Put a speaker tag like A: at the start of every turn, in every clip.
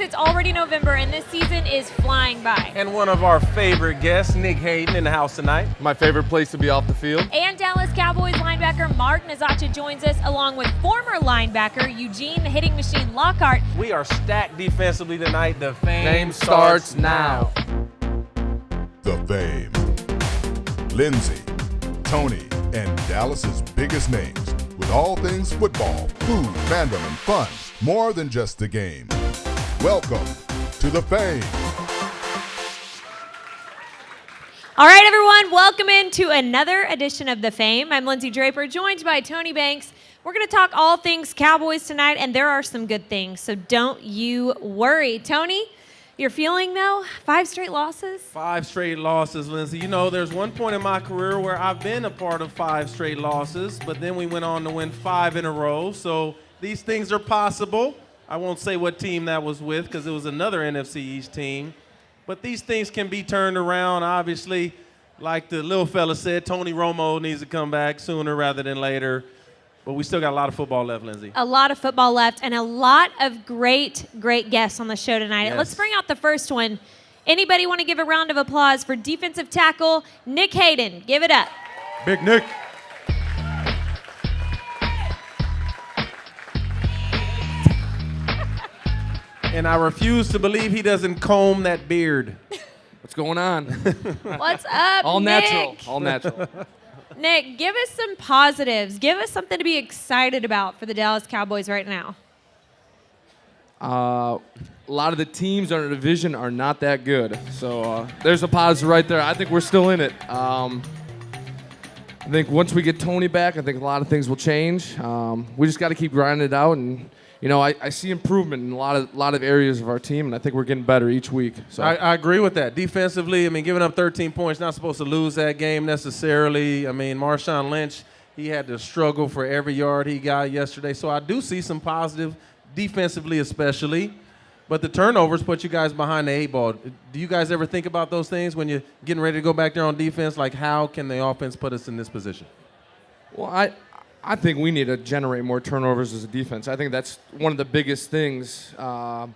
A: it's already November, and this season is flying by.
B: And one of our favorite guests, Nick Hayden, in the house tonight.
C: My favorite place to be off the field.
A: And Dallas Cowboys linebacker Mark Nzeocha joins us, along with former linebacker Eugene, the hitting machine Lockhart.
B: We are stacked defensively tonight. The
C: Fame starts now.
D: The Fame. Lindsay, Tony, and Dallas's biggest names. With all things football, food, fandom, and fun. More than just a game. Welcome to The Fame.
A: All right, everyone, welcome into another edition of The Fame. I'm Lindsay Draper, joined by Tony Banks. We're going to talk all things Cowboys tonight, and there are some good things, so don't you worry. Tony, you're feeling, though, 5 straight losses?
B: 5 straight losses, Lindsay. You know, there's one point in my career where I've been a part of 5 straight losses, but then we went on to win 5 in a row, so these things are possible. I won't say what team that was with because it was another NFC East team. But these things can be turned around. Obviously, like the little fella said, Tony Romo needs to come back sooner rather than later. But we still got a lot of football left, Lindsay.
A: A lot of football left and a lot of great guests on the show tonight.
B: Yes.
A: Let's bring out the first one. Anybody want to give a round of applause for defensive tackle Nick Hayden? Give it up.
B: Big Nick. And I refuse to believe he doesn't comb that beard.
C: What's going on?
A: What's up,
C: All
A: Nick?
C: natural. All natural.
A: Nick, give us some positives. Give us something to be excited about for the Dallas Cowboys right now.
C: A lot of the teams in our division are not that good. So there's a positive right there. I think we're still in it. I think once we get Tony back, I think a lot of things will change. We just got to keep grinding it out, and you know, I see improvement in a lot of areas of our team, and I think we're getting better each week. So
B: I agree with that. Defensively, I mean, giving up 13 points, not supposed to lose that game necessarily. I mean, Marshawn Lynch, he had to struggle for every yard he got yesterday. So I do see some positive defensively especially. But the turnovers put you guys behind the 8 ball. Do you guys ever think about those things when you're getting ready to go back there on defense? Like, how can the offense put us in this position?
C: Well, I think we need to generate more turnovers as a defense. I think that's one of the biggest things for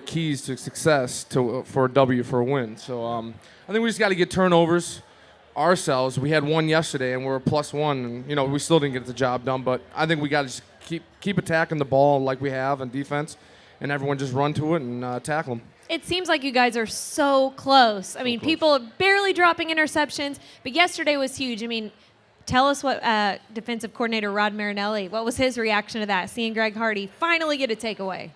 C: keys to success for a W, for a win. So I think we just got to get turnovers ourselves. We had one yesterday, and we're a +1. And, you know, we still didn't get the job done. But I think we got to just keep attacking the ball like we have on defense, and everyone just run to it and tackle them.
A: It seems like you guys are so close. I mean, people are barely dropping interceptions, but yesterday was huge. I mean, tell us what defensive coordinator Rod Marinelli, what was his reaction to that, seeing Greg Hardy finally get a takeaway?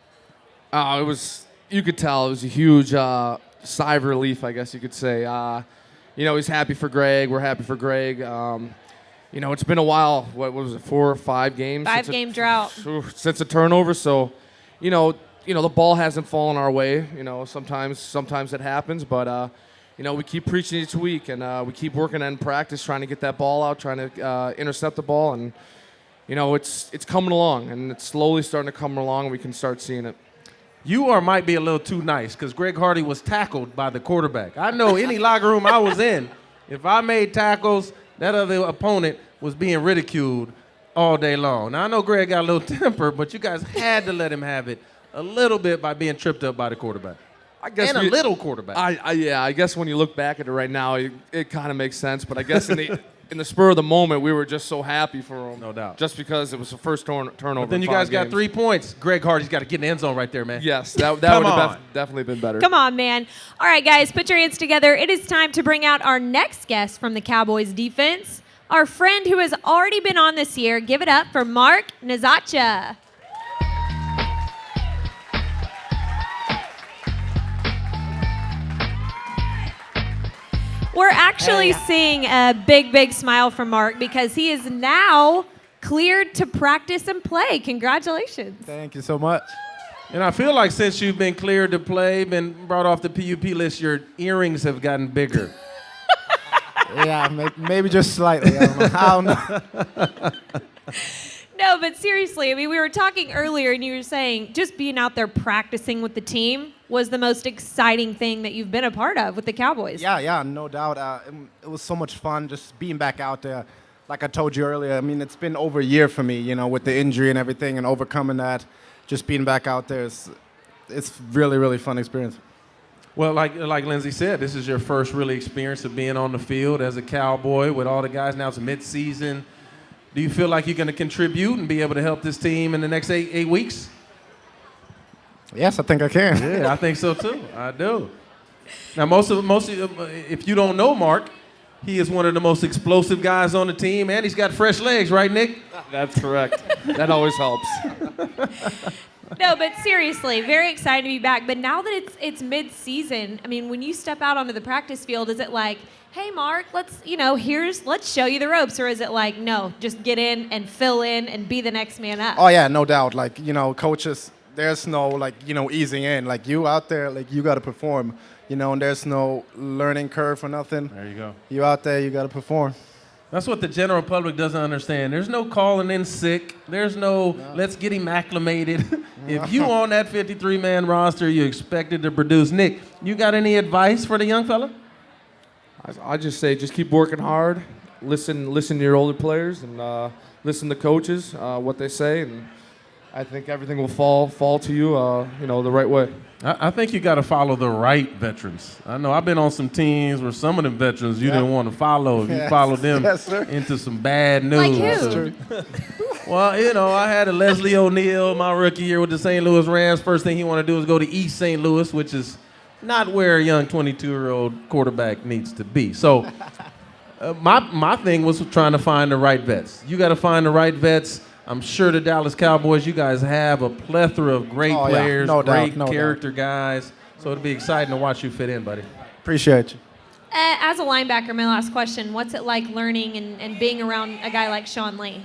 C: You could tell it was a huge sigh of relief, I guess you could say. You know, he's happy for Greg. We're happy for Greg. You know, it's been a while. What was it, 4 or 5 games?
A: 5-game drought.
C: Since a turnover. So, you know, the ball hasn't fallen our way. You know, sometimes it happens, but you know, we keep preaching each week, and we keep working in practice, trying to get that ball out, trying to intercept the ball, and you know, it's coming along, and it's slowly starting to come along, and we can start seeing it.
B: You might be a little too nice because Greg Hardy was tackled by the quarterback. I know any locker room I was in, if I made tackles, that other opponent was being ridiculed all day long. Now, I know Greg got a little temper, but you guys had to let him have it a little bit by being tripped up by the quarterback.
C: I guess
B: and a little quarterback.
C: I guess when you look back at it right now, it kind of makes sense. But I guess in the spur of the moment, we were just so happy for him.
B: No doubt.
C: Just because it was the first turnover.
B: But then you guys got 3 points. Greg Hardy's got to get in the end zone right there, man.
C: Yes, that would have definitely been better.
A: Come on, man. All right, guys, put your hands together. It is time to bring out our next guest from the Cowboys defense, our friend who has already been on this year. Give it up for Mark Nzeocha. We're actually seeing a big smile from Mark because he is now cleared to practice and play. Congratulations.
E: Thank you so much.
B: And I feel like since you've been cleared to play, been brought off the PUP list, your earrings have gotten bigger.
E: Yeah, maybe just slightly. I don't know.
A: No, but seriously, I mean, we were talking earlier and you were saying just being out there practicing with the team was the most exciting thing that you've been a part of with the Cowboys.
E: Yeah, no doubt. It was so much fun just being back out there. Like I told you earlier, I mean, it's been over a year for me, you know, with the injury and everything and overcoming that. Just being back out there, it's really, really fun experience.
B: Well, like Lindsay said, this is your first really experience of being on the field as a Cowboy with all the guys. Now it's mid-season. Do you feel like you're going to contribute and be able to help this team in the next eight weeks?
E: Yes, I think I can.
B: Yeah, I think so too. I do. Now, most of if you don't know Mark, he is one of the most explosive guys on the team, and he's got fresh legs, right, Nick?
C: That's correct. That always helps.
A: No, but seriously, very excited to be back. But now that it's mid-season, I mean, when you step out onto the practice field, is it like, hey, Mark, let's show you the ropes, or is it like, no, just get in and fill in and be the next man up?
E: Oh yeah, no doubt. Like, coaches, there's no easing in. Like, you out there, like, you got to perform. And there's no learning curve or nothing.
B: There you go.
E: You out there, you got to perform.
B: That's what the general public doesn't understand. There's no calling in sick. There's no let's get him acclimated. If you on that 53-man roster, you expected to produce. Nick, you got any advice for the young fella?
C: I just say just keep working hard. Listen to your older players and listen to coaches, what they say, and I think everything will fall to you, the right way.
B: I think you got to follow the right veterans. I know I've been on some teams where some of them veterans you didn't want to follow. If you followed them into some bad news.
A: Like who?
B: Well, I had a Leslie O'Neal my rookie year with the St. Louis Rams. First thing he wanted to do was go to East St. Louis, which is not where a young 22-year-old quarterback needs to be. So my thing was trying to find the right vets. You got to find the right vets. I'm sure the Dallas Cowboys, you guys have a plethora of great players, great character guys. So it'll be exciting to watch you fit in, buddy.
E: Appreciate you.
A: As a linebacker, my last question, what's it like learning and being around a guy like Sean Lee?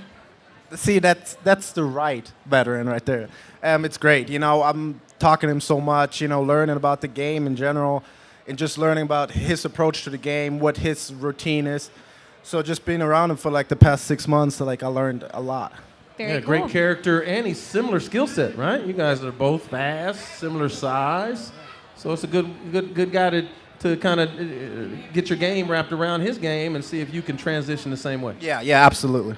E: See, that's the right veteran right there. It's great. I'm talking to him so much, learning about the game in general and just learning about his approach to the game, what his routine is. So just being around him for the past 6 months, I learned a lot.
A: Very cool.
B: Great character, and he's similar skill set, right? You guys are both fast, similar size, so it's a good guy to kind of get your game wrapped around his game and see if you can transition the same way.
E: Yeah, absolutely.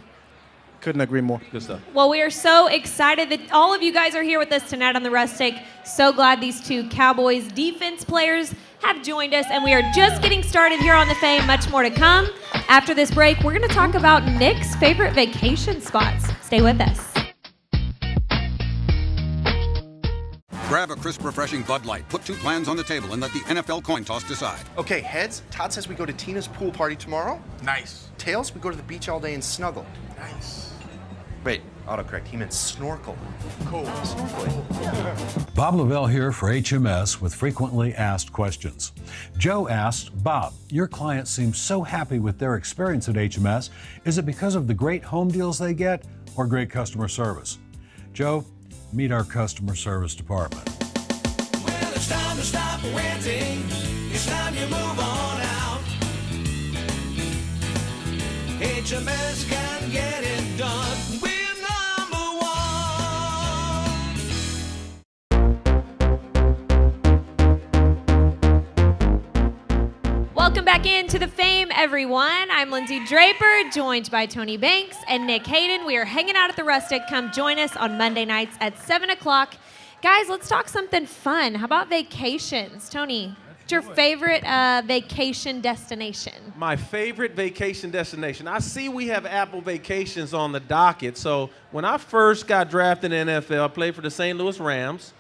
E: Couldn't agree more.
B: Good stuff.
A: Well, we are so excited that all of you guys are here with us tonight on the Rustic. So glad these two Cowboys defense players have joined us, and we are just getting started here on the Fame. Much more to come. After this break, we're going to talk about Nick's favorite vacation spots. Stay with us.
F: Grab a crisp, refreshing Bud Light, put two plans on the table, and let the NFL coin toss decide.
G: Okay, heads, Todd says we go to Tina's pool party tomorrow.
H: Nice.
G: Tails, we go to the beach all day and snuggle.
H: Nice.
G: Wait, autocorrect, he meant snorkel.
H: Cool.
G: Snorkeling.
I: Bob Lavelle here for HMS with frequently asked questions. Joe asked, Bob, your clients seem so happy with their experience at HMS. Is it because of the great home deals they get or great customer service? Joe, meet our customer service department.
J: Well, it's time to stop waiting. It's time you move on out. HMS can get it done. We're number one.
A: Welcome back into the Fame, everyone. I'm Lindsay Draper, joined by Tony Banks and Nick Hayden. We are hanging out at the Rustic. Come join us on Monday nights at 7 o'clock. Guys, let's talk something fun. How about vacations? Tony, what's your favorite vacation destination?
B: My favorite vacation destination. I see we have Apple Vacations on the docket. So when I first got drafted in the NFL, I played for the St. Louis Rams.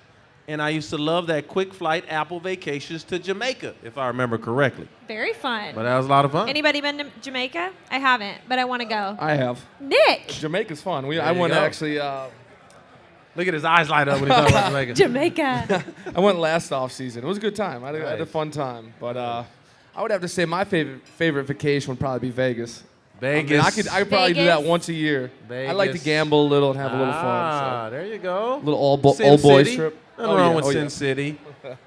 B: And I used to love that quick flight Apple Vacations to Jamaica, if I remember correctly.
A: Very fun.
B: But that was a lot of fun.
A: Anybody been to Jamaica? I haven't, but I want to go.
C: I have.
A: Nick!
C: Jamaica's fun.
B: There
C: I
B: you
C: went
B: go.
C: actually.
B: Look at his eyes light up when he talks about Jamaica.
A: Jamaica.
C: I went last off season. It was a good time. I had a fun time. But I would have to say my favorite vacation would probably be Vegas.
B: Vegas.
C: I could probably do that once a year.
B: Vegas.
C: I like to gamble a little and have a little fun.
B: Ah, there you go.
C: Little old boys
B: City.
C: trip.
B: Nothing wrong with Sin City.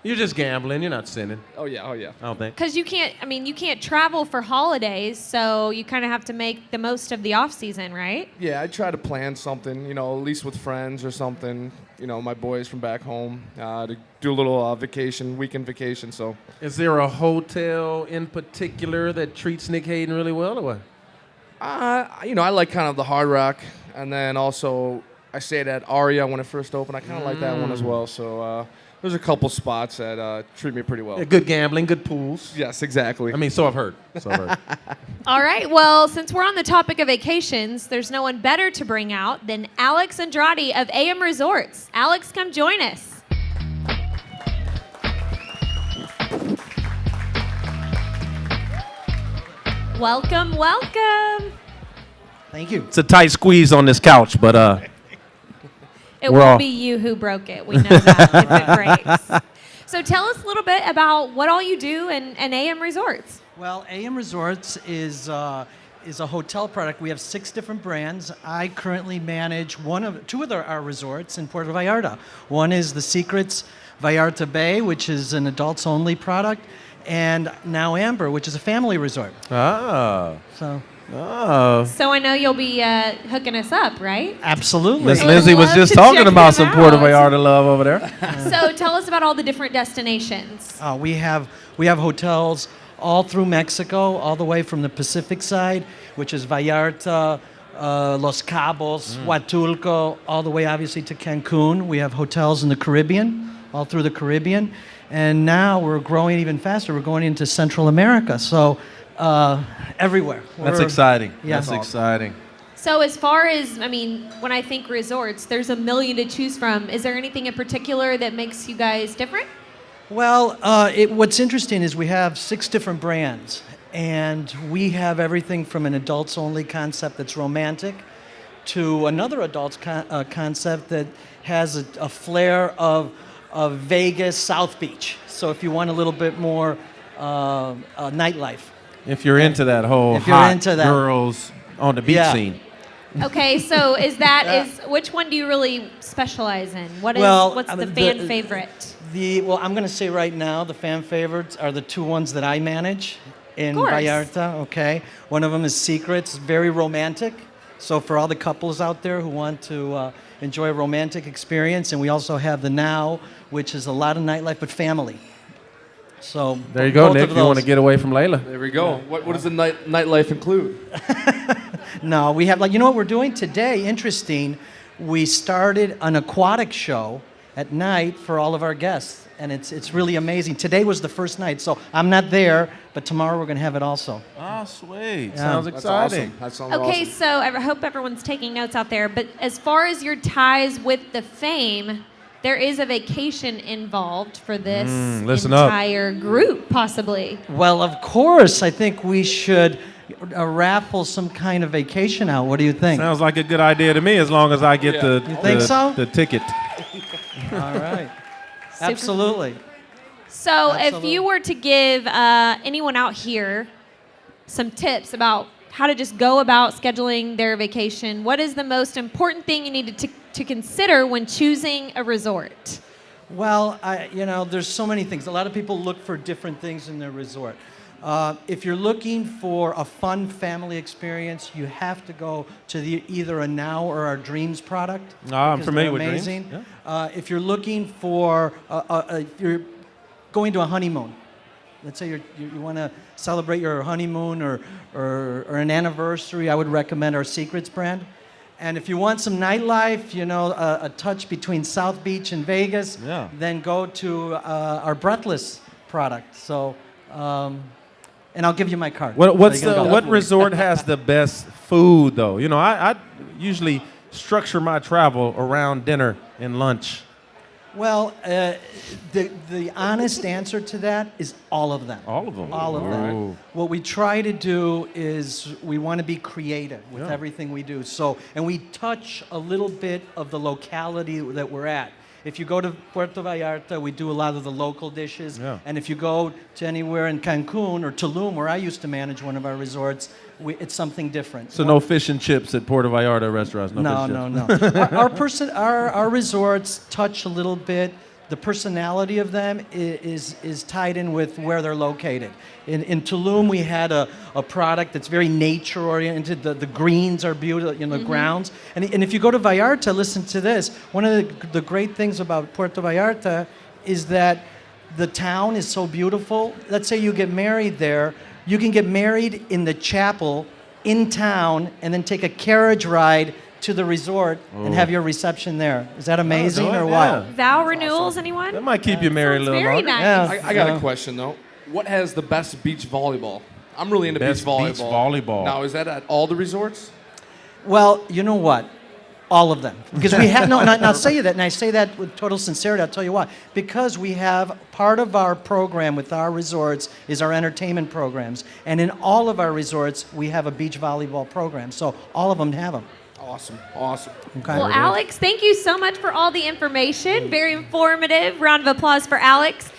B: You're just gambling. You're not sinning.
C: Oh yeah.
B: I don't think.
A: Because you can't travel for holidays, so you kind of have to make the most of the off season, right?
C: Yeah, I try to plan something, at least with friends or something. My boys from back home to do a little weekend vacation. So,
B: is there a hotel in particular that treats Nick Hayden really well, or what?
C: I like kind of the Hard Rock, and then also I stayed at Aria when it first opened. I kind of like that one as well. So there's a couple spots that treat me pretty well.
B: Yeah, good gambling, good pools.
C: Yes, exactly.
B: I mean, so I've heard.
A: All right. Well, since we're on the topic of vacations, there's no one better to bring out than Alex Andrade of AM Resorts. Alex, come join us. Welcome, welcome.
H: Thank you.
B: It's a tight squeeze on this couch, but
A: It won't be you who broke it. We know that if it breaks. So tell us a little bit about what all you do in AM Resorts.
H: Well, AM Resorts is a hotel product. We have 6 different brands. I currently manage two of our resorts in Puerto Vallarta. One is the Secrets Vallarta Bay, which is an adults-only product, and now Amber, which is a family resort.
B: Oh.
H: So
A: I know you'll be hooking us up, right?
H: Absolutely.
B: Miss
A: Would
B: Lindsay was
A: love
B: just
A: to
B: talking
A: check
B: about
A: them
B: some Puerto
A: out.
B: Vallarta love over there.
A: So tell us about all the different destinations.
H: We have hotels all through Mexico, all the way from the Pacific side, which is Vallarta, Los Cabos, Huatulco, all the way obviously to Cancun. We have hotels in the Caribbean, all through the Caribbean. And now we're growing even faster. We're going into Central America. So everywhere.
B: That's exciting.
H: Yeah.
B: That's exciting.
A: So as far as, when I think resorts, there's a million to choose from. Is there anything in particular that makes you guys different?
H: Well, what's interesting is we have 6 different brands, and we have everything from an adults-only concept that's romantic to another adults concept that has a flair of Vegas, South Beach. So if you want a little bit more nightlife.
B: If you're into that whole
H: If you're
B: hot
H: into that.
B: girls on the beach
H: Yeah.
B: scene.
A: Okay, so which one do you really specialize in? What's the fan favorite?
H: I'm going to say right now the fan favorites are the 2 ones that I manage in
A: Of course.
H: Vallarta. Okay, one of them is Secrets, very romantic. So for all the couples out there who want to enjoy a romantic experience, and we also have the Now, which is a lot of nightlife but family. So
B: There you go,
H: both
B: Nick.
H: of
B: If you want to
H: those.
B: get away from Layla.
C: There we go. What does the nightlife include?
H: No, we have, you know what we're doing today? Interesting. We started an aquatic show at night for all of our guests, and it's really amazing. Today was the first night, so I'm not there, but tomorrow we're going to have it also.
B: Oh, sweet.
H: Yeah.
B: Sounds
C: That's
B: exciting.
C: awesome. That sounds
A: Okay,
C: awesome.
A: so I hope everyone's taking notes out there. But as far as your ties with the Fame, there is a vacation involved for this
B: listen up.
A: entire group, possibly.
H: Well, of course, I think we should raffle some kind of vacation out. What do you think?
B: Sounds like a good idea to me as long as I get the,
H: You think so?
B: the ticket.
H: All right. Absolutely.
A: So if
H: Absolutely.
A: you were to give anyone out here some tips about how to just go about scheduling their vacation, what is the most important thing you need to consider when choosing a resort?
H: Well, there's so many things. A lot of people look for different things in their resort. If you're looking for a fun family experience, you have to go to either a Now or our Dreams product.
B: I'm
H: because
B: familiar
H: they're
B: with Dreams,
H: amazing. If you're looking for, if you're going to a honeymoon, let's say you want to celebrate your honeymoon or an anniversary, I would recommend our Secrets brand. And if you want some nightlife, a touch between South Beach and Vegas, then go to our Breathless product. So, and I'll give you my card.
B: What resort has the best food, though? I usually structure my travel around dinner and lunch.
H: Well, the honest answer to that is all of them.
B: All of them?
H: All of them.
B: Ooh.
H: What we try to do is we want to be creative with everything we do. So, and we touch a little bit of the locality that we're at. If you go to Puerto Vallarta, we do a lot of the local dishes.
B: Yeah.
H: And if you go to anywhere in Cancun or Tulum, where I used to manage one of our resorts, it's something different.
B: So no fish and chips at Puerto Vallarta restaurants?
H: No. Our resorts touch a little bit. The personality of them is tied in with where they're located. In Tulum, we had a product that's very nature-oriented. The greens are beautiful, the grounds. And if you go to Vallarta, listen to this. One of the great things about Puerto Vallarta is that the town is so beautiful. Let's say you get married there. You can get married in the chapel in town and then take a carriage ride to the resort and have your reception there. Is that amazing or what?
A: Vow renewals, anyone?
B: That might keep you married a little
A: Very
B: longer.
A: nice.
H: Yeah.
C: I got a question though. What has the best beach volleyball? I'm really into
B: Best
C: beach volleyball.
B: beach volleyball.
C: Now, is that at all the resorts?
H: Well, you know what? All of them. Because we have, no, and I'll say that, and I say that with total sincerity, I'll tell you why. Because we have, part of our program with our resorts is our entertainment programs. And in all of our resorts, we have a beach volleyball program. So all of them have them.
C: Awesome, awesome.
H: Okay.
A: Well, Alex, thank you so much for all the information. Very informative. Round of applause for Alex.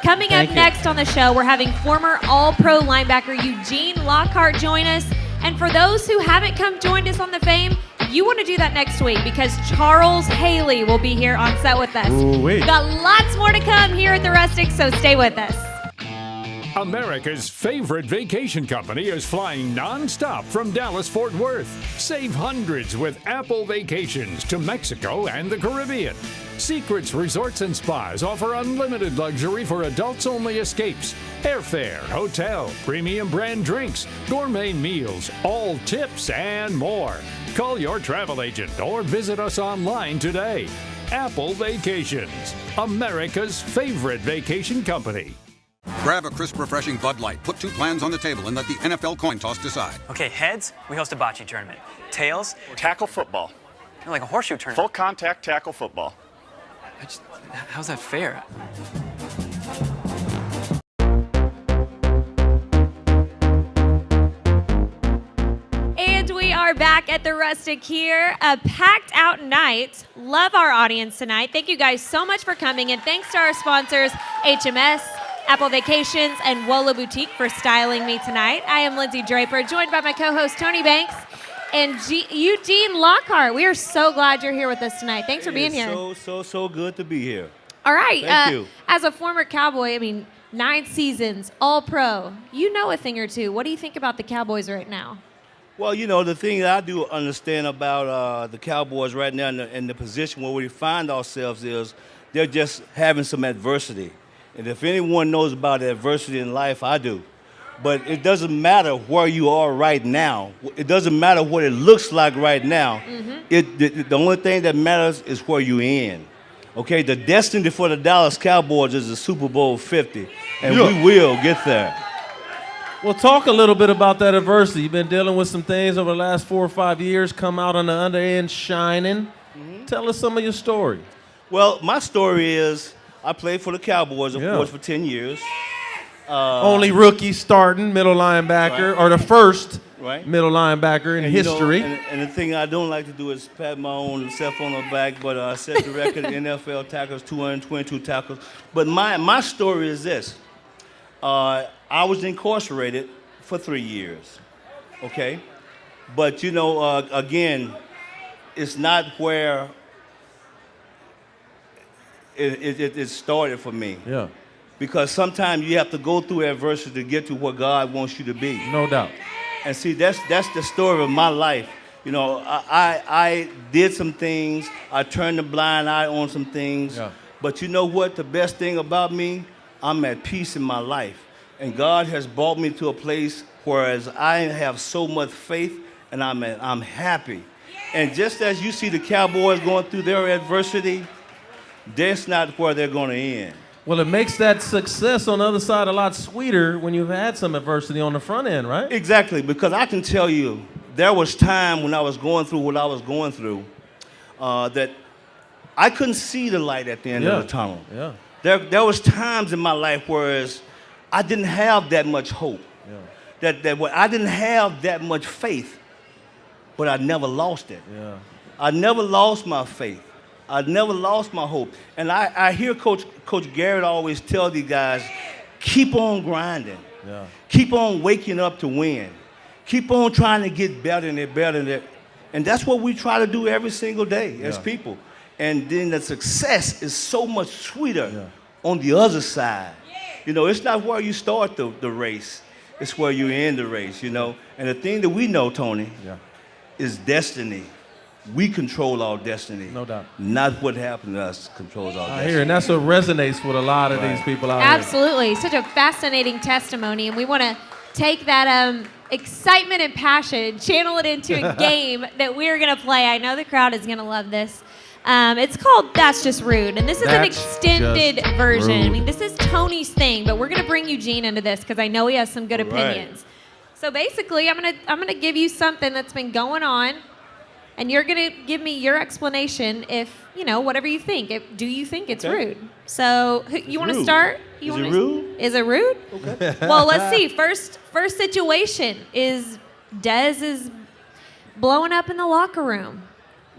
A: Coming up next on the show, we're having former All-Pro linebacker Eugene Lockhart join us. And for those who haven't come join us on the Fame, you want to do that next week because Charles Haley will be here on set with us.
B: Ooh-wee.
A: We've got lots more to come here at the Rustic, so stay with us.
K: America's favorite vacation company is flying non-stop from Dallas-Fort Worth. Save hundreds with Apple Vacations to Mexico and the Caribbean. Secrets Resorts and Spas offer unlimited luxury for adults-only escapes. Airfare, hotel, premium brand drinks, gourmet meals, all tips, and more. Call your travel agent or visit us online today. Apple Vacations, America's favorite vacation company.
F: Grab a crisp, refreshing Bud Light. Put two plans on the table and let the NFL coin toss decide.
L: Okay, heads, we host a bocce tournament. Tails,
M: tackle football.
L: like a horseshoe tournament.
M: Full contact tackle football.
L: How's that fair?
A: And we are back at the Rustic here. A packed out night. Love our audience tonight. Thank you guys so much for coming. And thanks to our sponsors, HMS, Apple Vacations, and Wola Boutique for styling me tonight. I am Lindsay Draper, joined by my co-host Tony Banks and Eugene Lockhart. We are so glad you're here with us tonight. Thanks for being here.
N: So good to be here.
A: All right.
N: Thank you.
A: As a former Cowboy, 9 seasons, All-Pro. You know a thing or two. What do you think about the Cowboys right now?
N: Well, the thing that I do understand about the Cowboys right now in the position where we find ourselves is they're just having some adversity. And if anyone knows about adversity in life, I do. But it doesn't matter where you are right now. It doesn't matter what it looks like right now. The only thing that matters is where you're in. Okay, the destiny for the Dallas Cowboys is the Super Bowl 50, and we will get there.
B: Well, talk a little bit about that adversity. You've been dealing with some things over the last 4 or 5 years, come out on the under end shining. Tell us some of your story.
N: Well, my story is I played for the Cowboys, of course, for 10 years.
B: Only rookie starting middle linebacker, or the first middle linebacker in history.
N: And the thing I don't like to do is pat my own self on the back, but I set the record in NFL tackles, 222 tackles. But my story is this. I was incarcerated for 3 years, okay? But, again, it's not where it started for me.
B: Yeah.
N: Because sometimes you have to go through adversity to get to where God wants you to be.
B: No doubt.
N: And see, that's the story of my life. I did some things. I turned a blind eye on some things.
B: Yeah.
N: But you know what? The best thing about me, I'm at peace in my life. And God has brought me to a place where I have so much faith and I'm happy. And just as you see the Cowboys going through their adversity, that's not where they're going to end.
B: Well, it makes that success on the other side a lot sweeter when you've had some adversity on the front end, right?
N: Exactly, because I can tell you, there was time when I was going through what I was going through that I couldn't see the light at the end of the tunnel.
B: Yeah.
N: There was times in my life where I didn't have that much hope. Yeah. That I didn't have that much faith, but I never lost it.
B: Yeah.
N: I never lost my faith. I never lost my hope. And I hear Coach Garrett always tell these guys, keep on grinding.
B: Yeah.
N: Keep on waking up to win. Keep on trying to get better and better. And that's what we try to do every single day as people. And then the success is so much sweeter on the other side. It's not where you start the race. It's where you end the race, And the thing that we know, Tony, is destiny. We control our destiny.
B: No doubt.
N: Not what happened to us controls our destiny.
B: I hear, and that's what resonates with a lot of these people out
A: Absolutely. Such a fascinating testimony, and we want to take that excitement and passion, channel it into a game that we're going to play. I know the crowd is going to love this. It's called That's Just Rude, and this is an extended version. I mean, this is Tony's thing, but we're going to bring Eugene into this because I know he has some good opinions. So basically, I'm gonna give you something that's been going on, and you're gonna give me your explanation if, you know, whatever you think. Do you think it's rude? So you want to start?
N: Is it rude?
A: Is it rude?
N: Okay.
A: Well, let's see. First situation is Dez is blowing up in the locker room.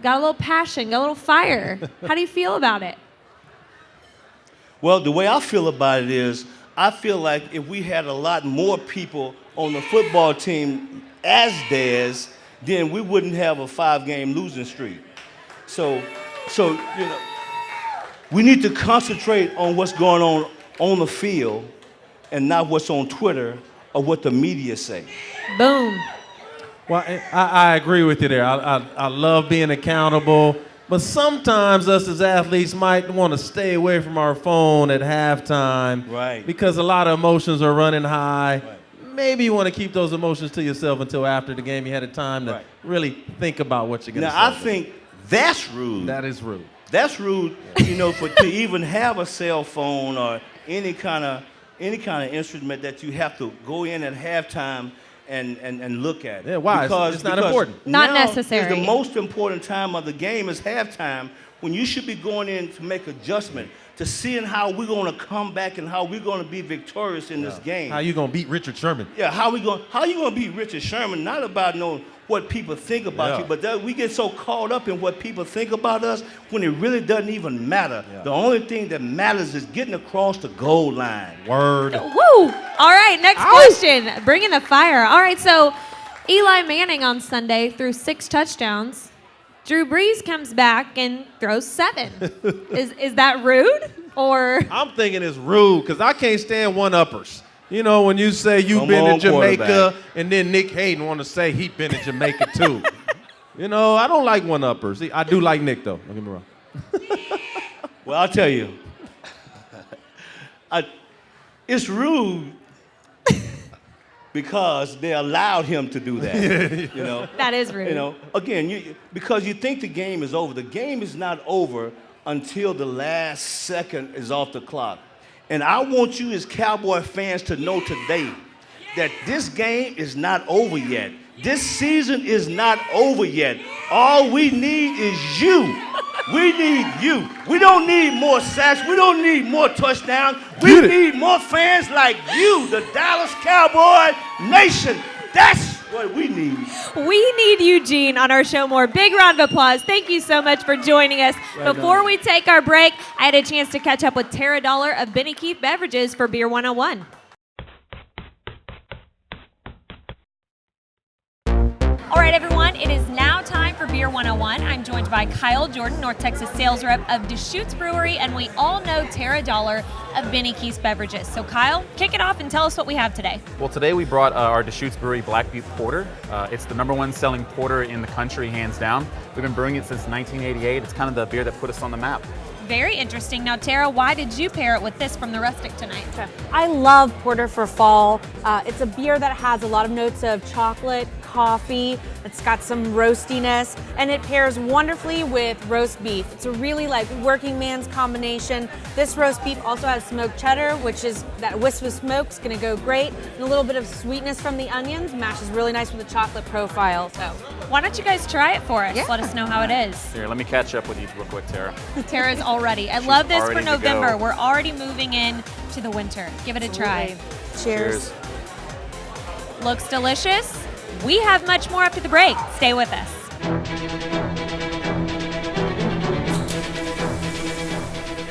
A: Got a little passion, got a little fire. How do you feel about it?
N: Well, the way I feel about it is, I feel like if we had a lot more people on the football team as Dez, then we wouldn't have a 5-game losing streak. So you know, we need to concentrate on what's going on the field and not what's on Twitter or what the media say.
A: Boom.
B: Well, I agree with you there. I love being accountable, but sometimes us as athletes might want to stay away from our phone at halftime,
N: right?
B: Because a lot of emotions are running high.
N: Right.
B: Maybe you want to keep those emotions to yourself until after the game. You had a time to really think about what you're going to say.
N: Now, I think that's rude.
B: That is rude.
N: That's rude, you know, to even have a cell phone or any kind of instrument that you have to go in at halftime and look at.
B: Yeah, why?
N: Because,
B: it's not important.
A: Not
N: now
A: necessary.
N: Is the most important time of the game is halftime, when you should be going in to make adjustment, to seeing how we're going to come back and how we're going to be victorious in this game.
B: How you going to beat Richard Sherman?
N: Yeah, how you going to beat Richard Sherman? Not about knowing what people think about you, but we get so caught up in what people think about us when it really doesn't even matter. The only thing that matters is getting across the goal line.
B: Word.
A: Woo! All right, next question. Bringing the fire. All right, so Eli Manning on Sunday threw 6 touchdowns. Drew Brees comes back and throws 7. Is that rude? Or
B: I'm thinking it's rude because I can't stand one-uppers. You know, when you say you've been to Jamaica and then Nick Hayden want to say he'd been to Jamaica too. You know, I don't like one-uppers. I do like Nick, though. Don't get me wrong.
N: Well, I'll tell you. It's rude because they allowed him to do that. You know?
A: That is rude.
N: You know, again, because you think the game is over. The game is not over until the last second is off the clock. And I want you as Cowboy fans to know today that this game is not over yet. This season is not over yet. All we need is you. We need you. We don't need more sacks. We don't need more touchdowns. We need more fans like you, the Dallas Cowboy Nation. That's what we need.
A: We need Eugene on our show more. Big round of applause. Thank you so much for joining us. Before we take our break, I had a chance to catch up with Tara Dollar of Benny Keith Beverages for Beer 101. All right, everyone, it is now time for Beer 101. I'm joined by Kyle Jordan, North Texas sales rep of Deschutes Brewery, and we all know Tara Dollar of Benny Keith Beverages. So, Kyle, kick it off and tell us what we have today.
O: Well, today we brought our Deschutes Brewery Black Butte Porter. It's the #1 selling porter in the country, hands down. We've been brewing it since 1988. It's kind of the beer that put us on the map.
A: Very interesting. Now, Tara, why did you pair it with this from the Rustic tonight?
P: I love porter for fall. It's a beer that has a lot of notes of chocolate, coffee. It's got some roastiness, and it pairs wonderfully with roast beef. It's a really like working man's combination. This roast beef also has smoked cheddar, which is that wisp of smoke's gonna go great. And a little bit of sweetness from the onions matches really nice with the chocolate profile. So
A: why don't you guys try it for us?
P: Yeah.
A: Let us know how it is.
O: Here, let me catch up with you real quick, Tara.
A: Tara's all ready. I love this for
O: ready to
A: November.
O: go.
A: We're already moving in to the winter. Give it a try.
P: Cheers.
A: Looks delicious. We have much more after the break. Stay with us.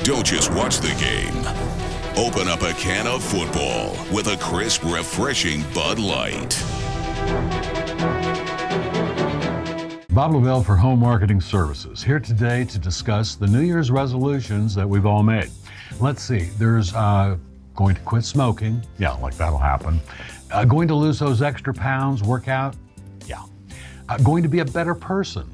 Q: Don't just watch the game. Open up a can of football with a crisp, refreshing Bud Light.
I: Bob Lavelle for Home Marketing Services, here today to discuss the New Year's resolutions that we've all made. Let's see, there's going to quit smoking. Yeah, like that'll happen. Going to lose those extra pounds, work out. Yeah. Going to be a better person,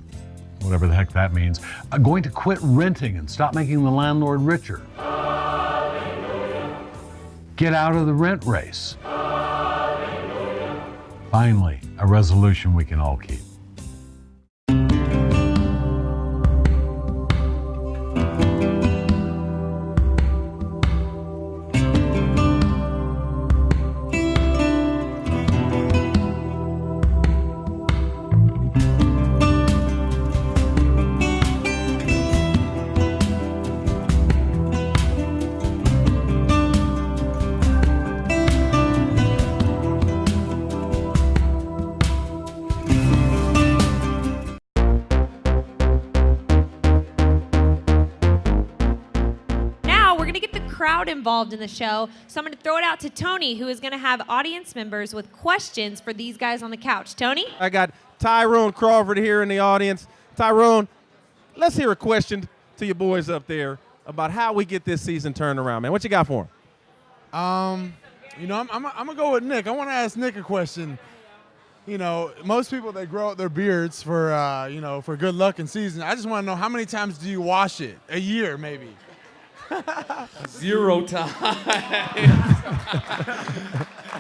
I: whatever the heck that means. Going to quit renting and stop making the landlord richer. Get out of the rent race. Finally, a resolution we can all keep.
A: Crowd involved in the show. So I'm going to throw it out to Tony, who is going to have audience members with questions for these guys on the couch. Tony?
B: I got Tyrone Crawford here in the audience. Tyrone, let's hear a question to your boys up there about how we get this season turned around, man. What you got for them?
R: You know, I'm going to go with Nick. I want to ask Nick a question. You know, most people, they grow out their beards for, you know, for good luck in season. I just want to know, how many times do you wash it? A year, maybe?
C: 0 times.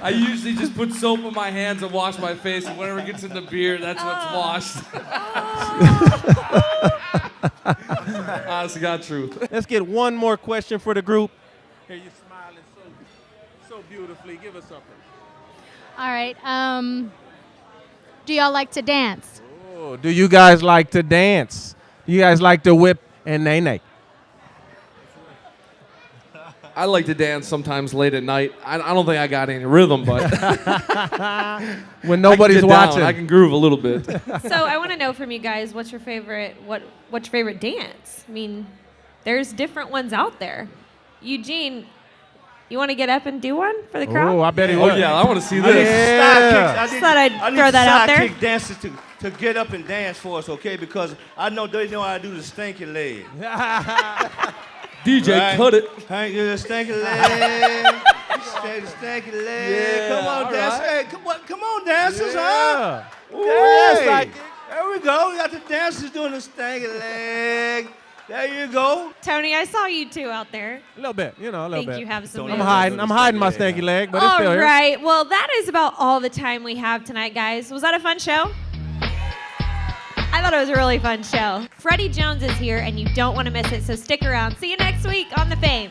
C: I usually just put soap on my hands and wash my face, and whenever it gets in the beard, that's what's washed. Honest to God truth.
B: Let's get one more question for the group. Here, you're smiling so beautifully. Give us something.
S: All right. Do y'all like to dance?
B: Oh, do you guys like to dance? Do you guys like to whip and nay-nay?
C: I like to dance sometimes late at night. I don't think I got any rhythm, but
B: when nobody's watching,
C: I can groove a little bit.
A: So I want to know from you guys, what's your favorite dance? I mean, there's different ones out there. Eugene, you want to get up and do one for the crowd?
B: Oh, I bet he would.
C: Oh yeah, I want to see this.
N: I
A: Just thought I'd throw that out there.
N: I need dancers to get up and dance for us, okay? Because I know they know how to do the stinking leg.
C: DJ, right. Cut it.
N: Hank, you the stinky leg. The stinky leg. Yeah, come on, dancers. Right. Hey, come on, dancers, huh? Dance like it. There we go. We got the dancers doing the stinky leg. There you go.
A: Tony, I saw you two out there.
B: A little bit, you know, a little bit.
A: Think you have some.
B: I'm hiding my stinky leg, but it's still here.
A: All right. Well, that is about all the time we have tonight, guys. Was that a fun show? I thought it was a really fun show. Freddie Jones is here, and you don't want to miss it, so stick around. See you next week on The Fame.